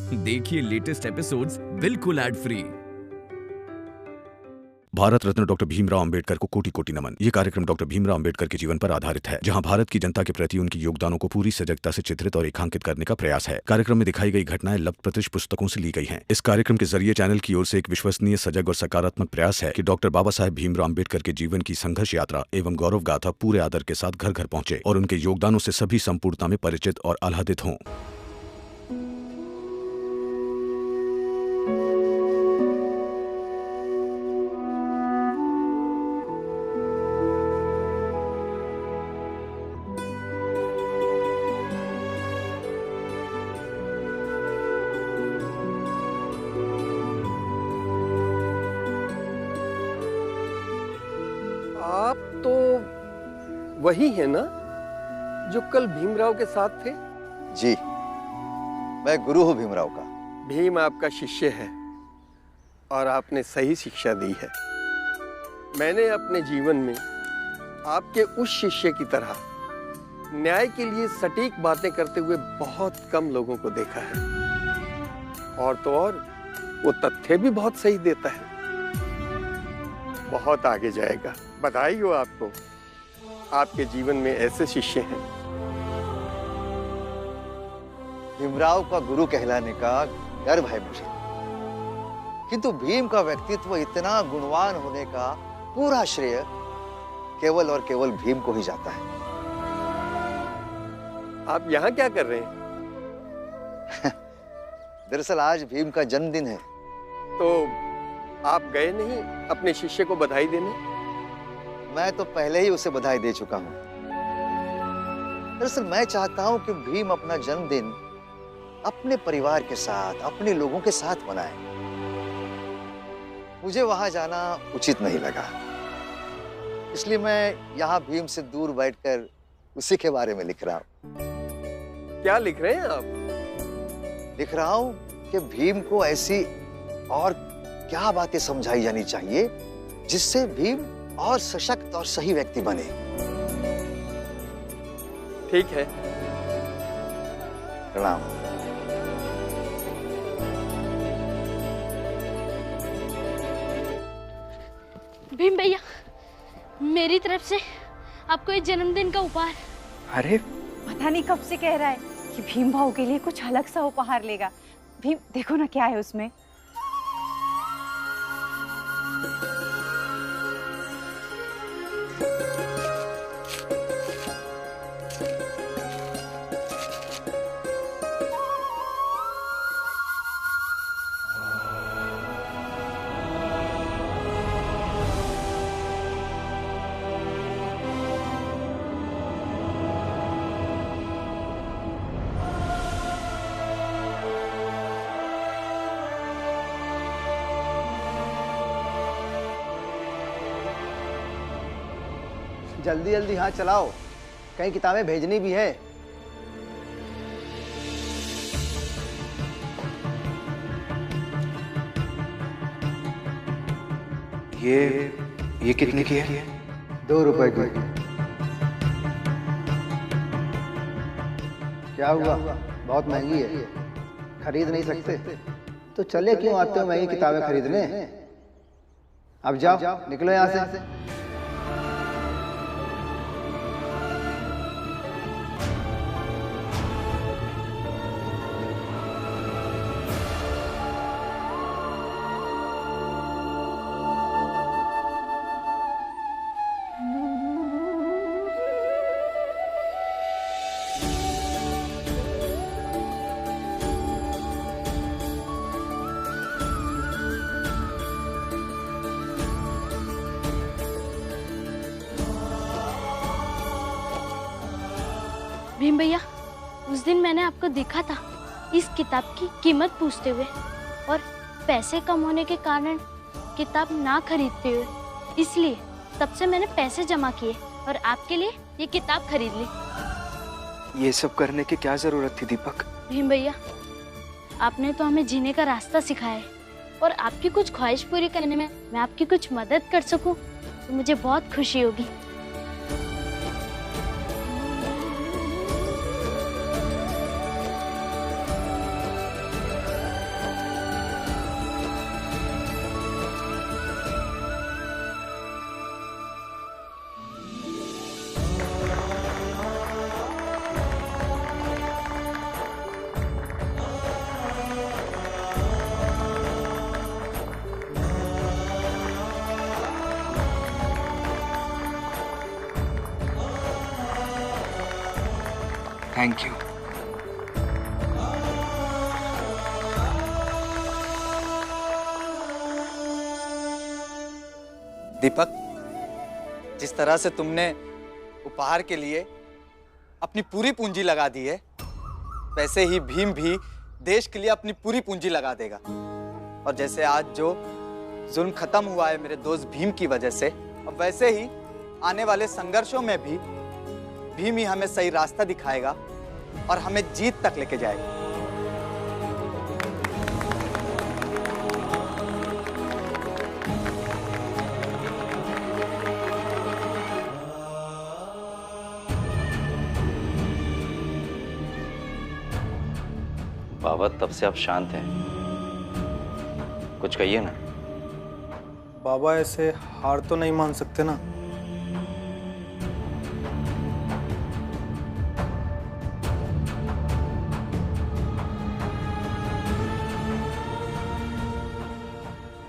देखिए latest episodes बिल्कुल ad free. Bharat Ratna doctor Bhimrao Ambedkar को कोटि कोटि नमन। ये कार्यक्रम डॉक्टर भीमराव अंबेडकर के जीवन पर आधारित है, जहां भारत की जनता के प्रति उनकी योगदानों को पूरी सजगता से चित्रित और रेखांकित करने का प्रयास है। कार्यक्रम में दिखाई गई घटनाएं लब्ध प्रतिष्ठ पुस्तकों से ली गई हैं। इस कार्यक्रम के जरिए चैनल की ओर से एक विश्वसनीय, सजग और सकारात्मक प्रयास है कि डॉक्टर बाबा साहेब भीमराव अंबेडकर के जीवन की संघर्ष यात्रा एवं गौरव गाथा पूरे आदर के साथ घर घर पहुंचे और उनके योगदानों से सभी संपूर्णता में परिचित और आह्लादित हों। आप तो वही है ना जो कल भीमराव के साथ थे? जी, मैं गुरु हूं भीमराव का। भीम आपका शिष्य है और आपने सही शिक्षा दी है। मैंने अपने जीवन में आपके उस शिष्य की तरह न्याय के लिए सटीक बातें करते हुए बहुत कम लोगों को देखा है। और तो और वो तथ्य भी बहुत सही देता है। बहुत आगे जाएगा। बधाई हो आपको, आपके जीवन में ऐसे शिष्य हैं। भीमराव का गुरु कहलाने का गर्व है मुझे, किंतु भीम का व्यक्तित्व इतना गुणवान होने का पूरा श्रेय केवल और केवल भीम को ही जाता है। आप यहाँ क्या कर रहे हैं? दरअसल आज भीम का जन्मदिन है। तो आप गए नहीं अपने शिष्य को बधाई देने? मैं तो पहले ही उसे बधाई दे चुका हूं। दरअसल मैं चाहता हूं कि भीम अपना जन्मदिन अपने परिवार के साथ, अपने लोगों के साथ मनाए। मुझे वहां जाना उचित नहीं लगा, इसलिए मैं यहाँ भीम से दूर बैठकर उसी के बारे में लिख रहा हूं। क्या लिख रहे हैं आप? लिख रहा हूं कि भीम को ऐसी और क्या बातें समझाई जानी चाहिए जिससे भीम और सशक्त और सही व्यक्ति बने। ठीक है। प्रणाम। भीम भैया, मेरी तरफ से आपको ये जन्मदिन का उपहार। अरे पता नहीं कब से कह रहा है कि भीम भाऊ के लिए कुछ अलग सा उपहार लेगा। भीम देखो ना क्या है उसमें। जल्दी जल्दी हाथ चलाओ, कई किताबें भेजनी भी है। ये कितने की है? 2 रुपए की। क्या हुआ, बहुत महंगी है, खरीद नहीं सकते? तो चले क्यों आते हो महंगी किताबें खरीदने? अब जाओ, निकलो यहाँ से। भीम भैया, उस दिन मैंने आपको देखा था इस किताब की कीमत पूछते हुए और पैसे कम होने के कारण किताब ना खरीदते हुए। इसलिए तब से मैंने पैसे जमा किए और आपके लिए ये किताब खरीद ली। ये सब करने की क्या जरूरत थी दीपक? भीम भैया, आपने तो हमें जीने का रास्ता सिखाया है और आपकी कुछ ख्वाहिश पूरी करने में मैं आपकी कुछ मदद कर सकूं तो मुझे बहुत खुशी होगी। Thank you. दीपक, जिस तरह से तुमने उपहार के लिए अपनी पूरी पूंजी लगा दी है, वैसे ही भीम भी देश के लिए अपनी पूरी पूंजी लगा देगा। और जैसे आज जो जुल्म खत्म हुआ है मेरे दोस्त भीम की वजह से, अब वैसे ही आने वाले संघर्षों में भी भीम ही हमें सही रास्ता दिखाएगा और हमें जीत तक लेके जाएगा। बाबा, तब से आप शांत हैं, कुछ कहिए ना। बाबा, ऐसे हार तो नहीं मान सकते ना।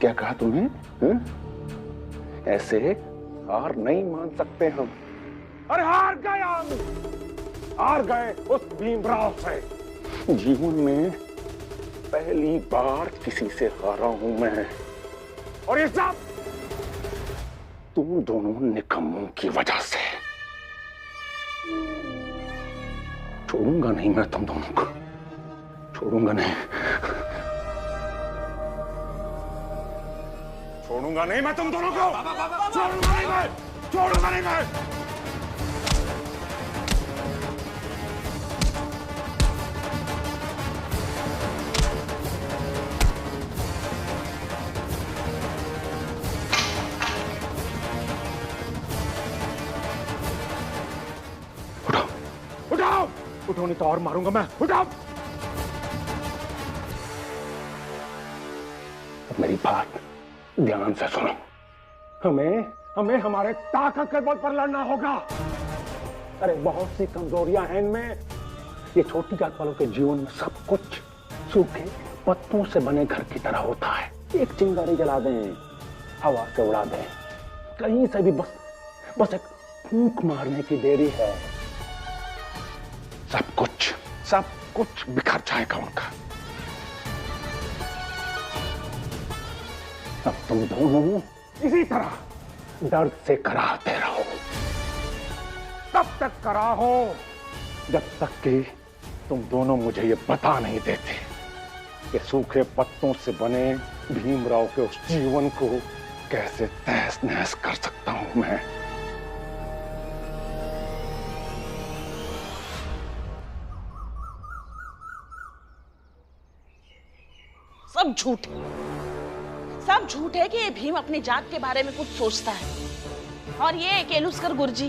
क्या कहा तुमने? ऐसे हार नहीं मान सकते हम। अरे हार गए हम, हार गए उस भीमराव से। जीवन में पहली बार किसी से हारा हूं मैं, और ये सब तुम दोनों निकम्मों की वजह से। छोड़ूंगा नहीं मैं तुम दोनों को, छोड़ूंगा नहीं, छोड़ूंगा नहीं मैं तुम दोनों को, छोड़ूंगा नहीं मैं, छोड़ूंगा नहीं मैं। उठाओ नहीं तो और मारूंगा मैं। उठाओ। अब मेरी बात ध्यान से सुनो। हमें हमारे ताकत के बल पर लड़ना होगा। अरे बहुत सी कमजोरियां हैं इनमें। ये छोटी जात वालों के जीवन में सब कुछ सूखे पत्तों से बने घर की तरह होता है। एक चिंगारी जला दें, हवा से उड़ा दें, कहीं से भी बस एक फूंक मारने की देरी है, सब कुछ बिखर जाएगा उनका। अब तुम दोनों इसी तरह दर्द से कराहते रहो, तब तक कराहो जब तक कि तुम दोनों मुझे ये बता नहीं देते कि सूखे पत्तों से बने भीमराव के उस जीवन को कैसे तहस नहस कर सकता हूं मैं। सब झूठ है, सब झूठ है कि ये भीम अपनी जात के बारे में कुछ सोचता है। और ये केलुस्कर गुरुजी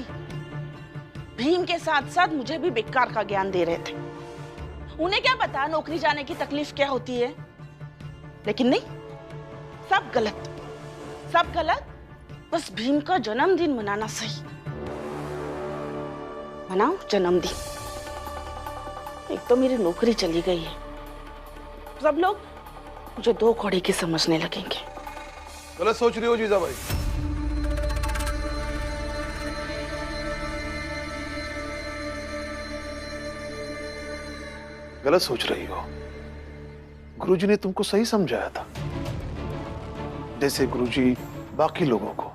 भीम के साथ साथ मुझे भी बेकार का ज्ञान दे रहे थे। उन्हें क्या पता नौकरी जाने की तकलीफ क्या होती है। लेकिन नहीं, सब गलत, सब गलत। बस भीम का जन्मदिन मनाना सही। मनाओ जन्मदिन। एक तो मेरी नौकरी चली गई है, सब लोग मुझे दो कौड़ी की समझने लगेंगे। गलत सोच रही हो जीजा भाई। गलत सोच रही हो। गुरुजी ने तुमको सही समझाया था। जैसे गुरुजी बाकी लोगों को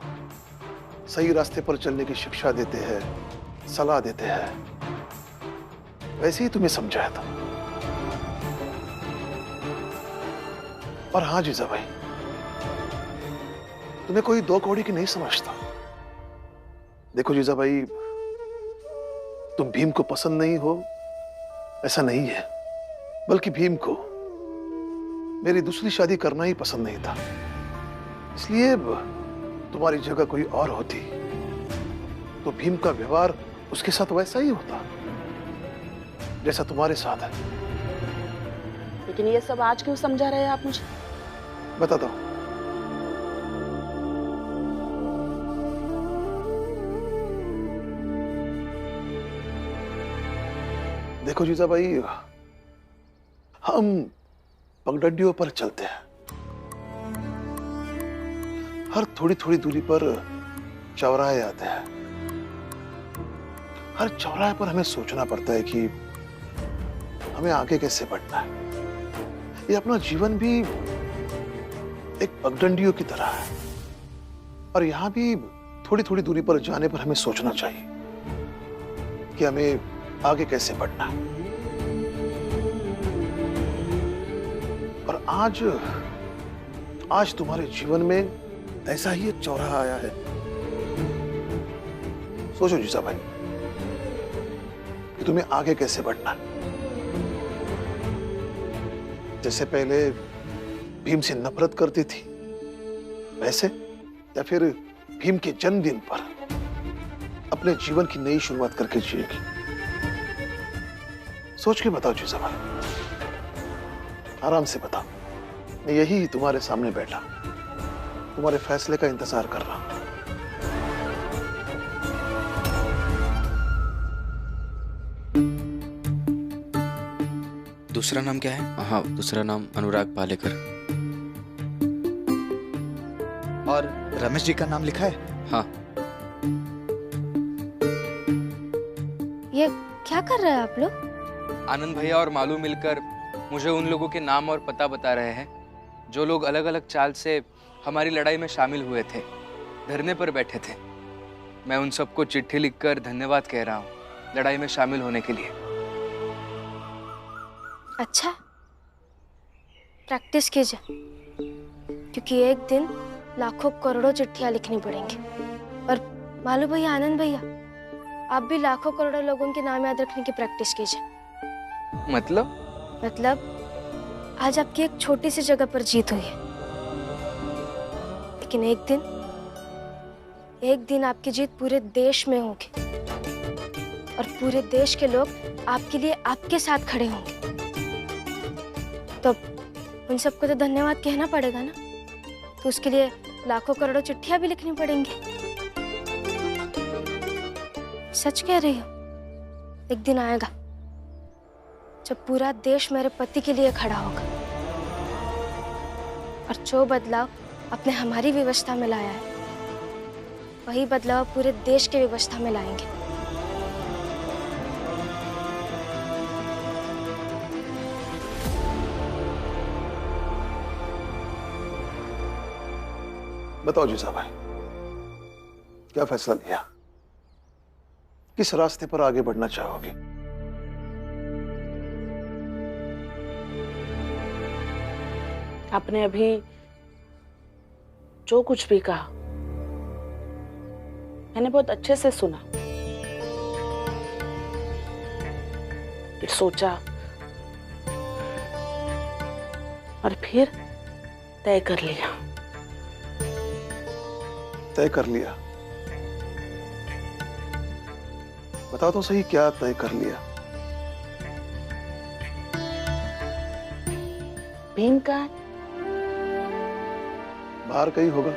सही रास्ते पर चलने की शिक्षा देते हैं, सलाह देते हैं, वैसे ही तुम्हें समझाया था। और हाँ जीजा भाई, तुम्हें कोई दो कौड़ी की नहीं समझता। देखो जीजा भाई, तुम भीम को पसंद नहीं हो ऐसा नहीं है, बल्कि भीम को मेरी दूसरी शादी करना ही पसंद नहीं था। इसलिए तुम्हारी जगह कोई और होती तो भीम का व्यवहार उसके साथ वैसा ही होता जैसा तुम्हारे साथ है। लेकिन ये सब आज क्यों समझा रहे हैं आप मुझे? बताता हूं। देखो जीजा भाई, हम पगडंडियों पर चलते हैं। हर थोड़ी थोड़ी दूरी पर चौराहे आते हैं। हर चौराहे पर हमें सोचना पड़ता है कि हमें आगे कैसे बढ़ना है। ये अपना जीवन भी एक पगडंडियों की तरह है और यहां भी थोड़ी थोड़ी दूरी पर जाने पर हमें सोचना चाहिए कि हमें आगे कैसे बढ़ना है। और आज तुम्हारे जीवन में ऐसा ही एक चौराहा आया है। सोचो जीजा भाई कि तुम्हें आगे कैसे बढ़ना है। जैसे पहले भीम से नफरत करती थी वैसे, या फिर भीम के जन्मदिन पर अपने जीवन की नई शुरुआत करके जिएगी। सोच के बताओ जीजा भाई, आराम से बताओ। मैं यही तुम्हारे सामने बैठा तुम्हारे फैसले का इंतजार कर रहा हूं। दूसरा नाम क्या है? हाँ, दूसरा नाम अनुराग पालेकर। और रमेश जी का नाम लिखा है? हाँ। ये क्या कर रहे हैं आप लोग? आनंद भैया और मालू मिलकर मुझे उन लोगों के नाम और पता बता रहे हैं जो लोग अलग अलग चाल से हमारी लड़ाई में शामिल हुए थे, धरने पर बैठे थे। मैं उन सबको चिट्ठी लिखकर धन्यवाद कह रहा हूँ लड़ाई में शामिल होने के लिए। अच्छा, प्रैक्टिस कीजिए, क्योंकि एक दिन लाखों करोड़ों चिट्ठियां लिखनी पड़ेंगी। और मालू भैया, आनंद भैया, आप भी लाखों करोड़ों लोगों के नाम याद रखने की प्रैक्टिस कीजिए। मतलब आज आपकी एक छोटी सी जगह पर जीत हुई है, लेकिन एक दिन आपकी जीत पूरे देश में होगी और पूरे देश के लोग आपके लिए आपके साथ खड़े होंगे। तो उन सबको तो धन्यवाद कहना पड़ेगा ना, तो उसके लिए लाखों करोड़ों चिट्ठियां भी लिखनी पड़ेंगी। सच कह रही हो, एक दिन आएगा जब पूरा देश मेरे पति के लिए खड़ा होगा और जो बदलाव आपने हमारी व्यवस्था में लाया है वही बदलाव पूरे देश की व्यवस्था में लाएंगे। बताओ जीजा भाई, क्या फैसला लिया? किस रास्ते पर आगे बढ़ना चाहोगे? आपने अभी जो कुछ भी कहा मैंने बहुत अच्छे से सुना, फिर सोचा और फिर तय कर लिया। तय कर लिया? बताओ तो सही, क्या तय कर लिया? भीम का बाहर कहीं होगा।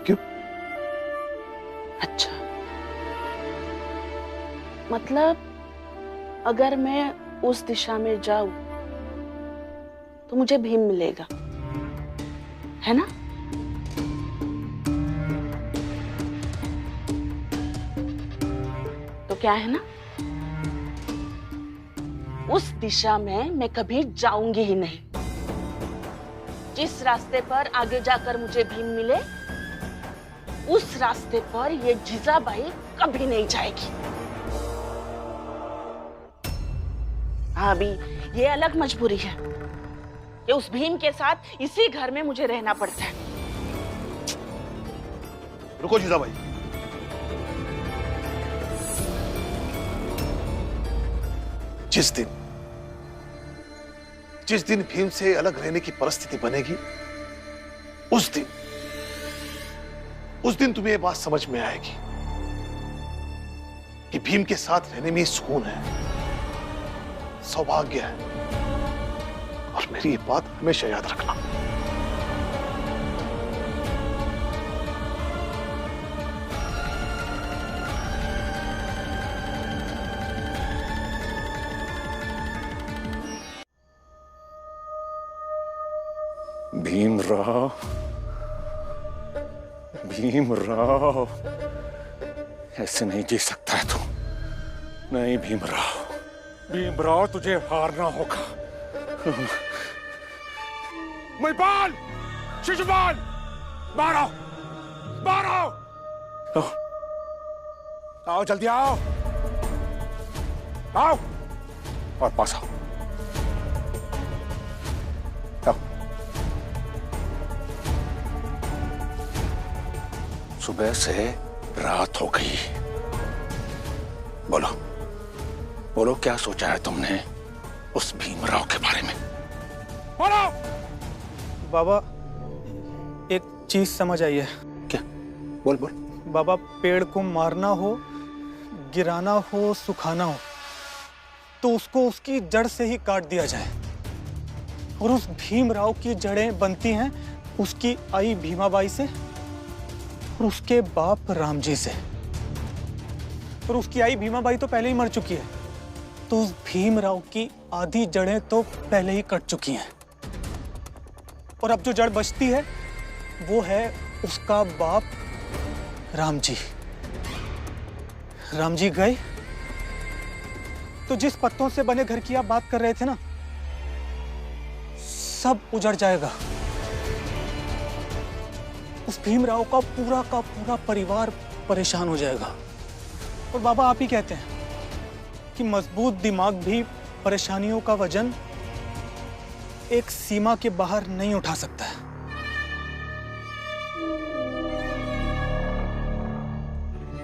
क्यों? अच्छा, मतलब अगर मैं उस दिशा में जाऊं तो मुझे भीम मिलेगा, है ना? तो क्या है ना, उस दिशा में मैं कभी जाऊंगी ही नहीं। जिस रास्ते पर आगे जाकर मुझे भीम मिले उस रास्ते पर ये जीजाबाई कभी नहीं जाएगी। हाँ, अभी ये अलग मजबूरी है कि उस भीम के साथ इसी घर में मुझे रहना पड़ता है। रुको जीजाबाई, जिस दिन भीम से अलग रहने की परिस्थिति बनेगी उस दिन तुम्हें यह बात समझ में आएगी कि भीम के साथ रहने में सुकून है, सौभाग्य है। और मेरी ये बात हमेशा याद रखना। भीमराव, ऐसे नहीं जी सकता है तू। नहीं भीमराव, भीमराव तुझे हारना होगा। महिपाल, शिशुपाल, बाहर आओ, बाहर आओ। आओ जल्दी आओ, आओ और पास आओ। सुबह से रात हो गई। बोलो बोलो, क्या सोचा है तुमने उस भीमराव के बारे में? बोलो। बाबा, एक चीज समझ आई है। क्या? बोल बोल। बाबा, पेड़ को मारना हो, गिराना हो, सुखाना हो, तो उसको उसकी जड़ से ही काट दिया जाए। और उस भीमराव की जड़ें बनती हैं उसकी आई भीमाबाई से और उसके बाप रामजी से। और उसकी आई भीमाबाई तो पहले ही मर चुकी है, तो उस भीमराव की आधी जड़ें तो पहले ही कट चुकी हैं। और अब जो जड़ बचती है वो है उसका बाप रामजी। रामजी गए तो जिस पत्तों से बने घर की आप बात कर रहे थे ना, सब उजड़ जाएगा। उस भीमराव का पूरा परिवार परेशान हो जाएगा। और बाबा, आप ही कहते हैं कि मजबूत दिमाग भी परेशानियों का वजन एक सीमा के बाहर नहीं उठा सकता है।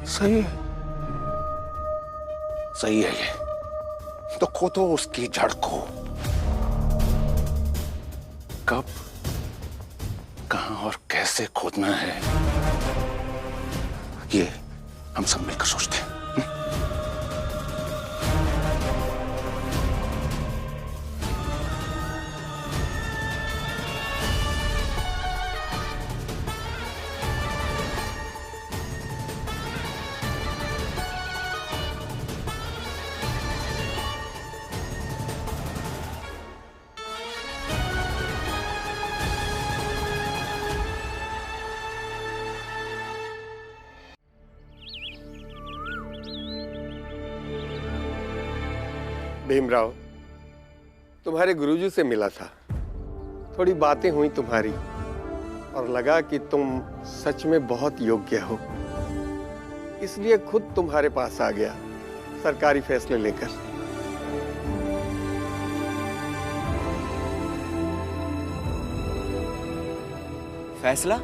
सही है, सही है ये। तो खोदो उसकी जड़ को। कब, कहां और कैसे खोदना है, ये हम सब मिलकर सोचते हैं। भीमराव, तुम्हारे गुरुजी से मिला था, थोड़ी बातें हुई तुम्हारी और लगा कि तुम सच में बहुत योग्य हो, इसलिए खुद तुम्हारे पास आ गया सरकारी फैसले लेकर। फैसला?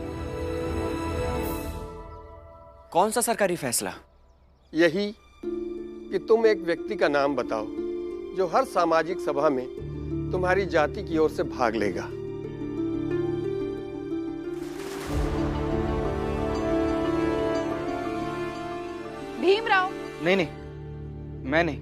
कौन सा सरकारी फैसला? यही कि तुम एक व्यक्ति का नाम बताओ जो हर सामाजिक सभा में तुम्हारी जाति की ओर से भाग लेगा। भीमराव। नहीं नहीं, मैं नहीं।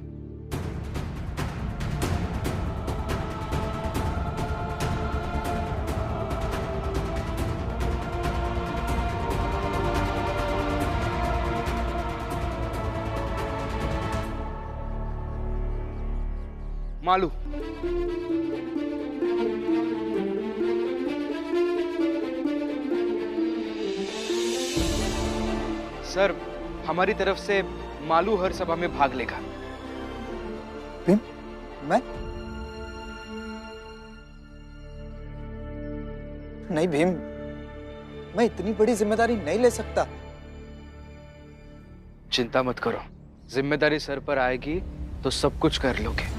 मालू। सर, हमारी तरफ से मालू हर सभा में भाग लेगा। भीम, मैं? नहीं भीम, मैं इतनी बड़ी जिम्मेदारी नहीं ले सकता। चिंता मत करो, जिम्मेदारी सर पर आएगी तो सब कुछ कर लोगे।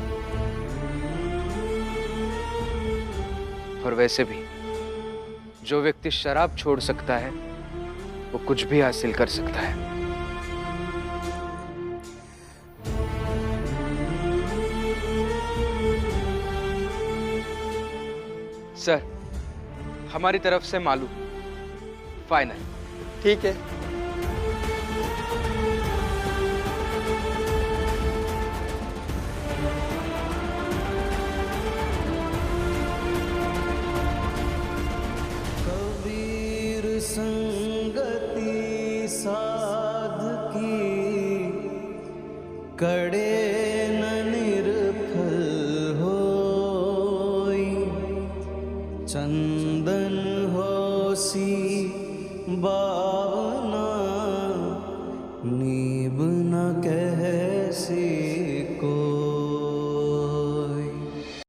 और वैसे भी जो व्यक्ति शराब छोड़ सकता है वो कुछ भी हासिल कर सकता है। सर, हमारी तरफ से मालू फाइनल। ठीक है। संगति साध की कड़े न निर्फल होई, चंदन होसी बा